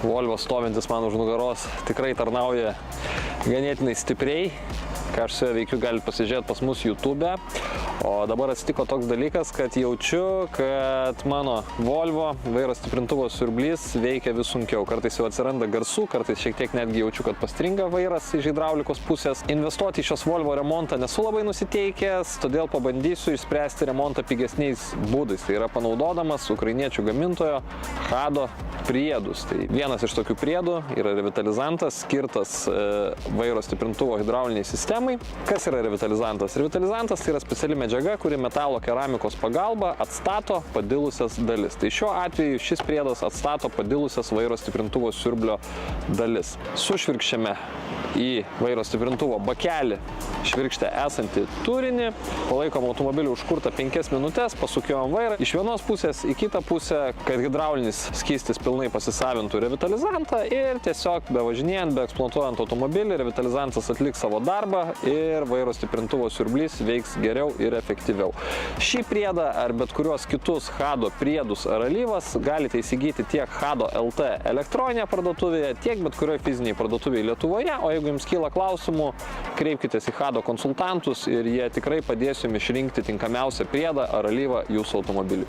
Volvo stovintis man už nugaros tikrai tarnauja ganėtinai stipriai. Ką aš su juo veikiu, galite pasižiūrėti pas mus YouTube. O dabar atsitiko toks dalykas, kad jaučiu, kad mano Volvo vairo stiprintuvo siurblys veikia vis sunkiau. Kartais jau atsiranda garsų, kartais šiek tiek netgi jaučiu, kad pastringa vairas iš hidraulikos pusės. Investuoti į šios Volvo remontą nesu labai nusiteikęs, todėl pabandysiu išspręsti remontą pigesniais būdais. Tai yra panaudodamas ukrainiečių gamintojo Hado priedus. Tai vienas iš tokių priedų yra revitalizantas, skirtas vairo stiprintuvo hidrauliniai sistemai. Kas yra revitalizantas? Revitalizantas tai yra speciali medžiaga, kuri metalo keramikos pagalba atstato padilusias dalis. Tai šiuo atveju šis priedas atstato padilusias vairo stiprintuvo siurblio dalis. Sušvirkščiame į vairo stiprintuvo bakelį švirkštę esantį turinį, palaikom automobilį užkurtą 5 minutės, pasukiojom vairą iš vienos pusės į kitą pusę, kad hidraulinis skystis pilnai pasisavintų revitalizantą ir tiesiog be važinėjant, be eksploatuojant automobilį, revitalizantas atliks savo darbą ir vairo stiprintuvo siurblys veiks geriau ir efektyviau. Šį priedą ar bet kuriuos kitus Hado priedus ar alyvas galite įsigyti tiek Hado LT elektroninėje parduotuvėje, tiek bet kurioje fiziniai parduotuvėje Lietuvoje, o jeigu jums kyla klausimų, kreipkitės į Hado konsultantus ir jie tikrai padės jums išrinkti tinkamiausią priedą ar alyvą jūsų automobiliui.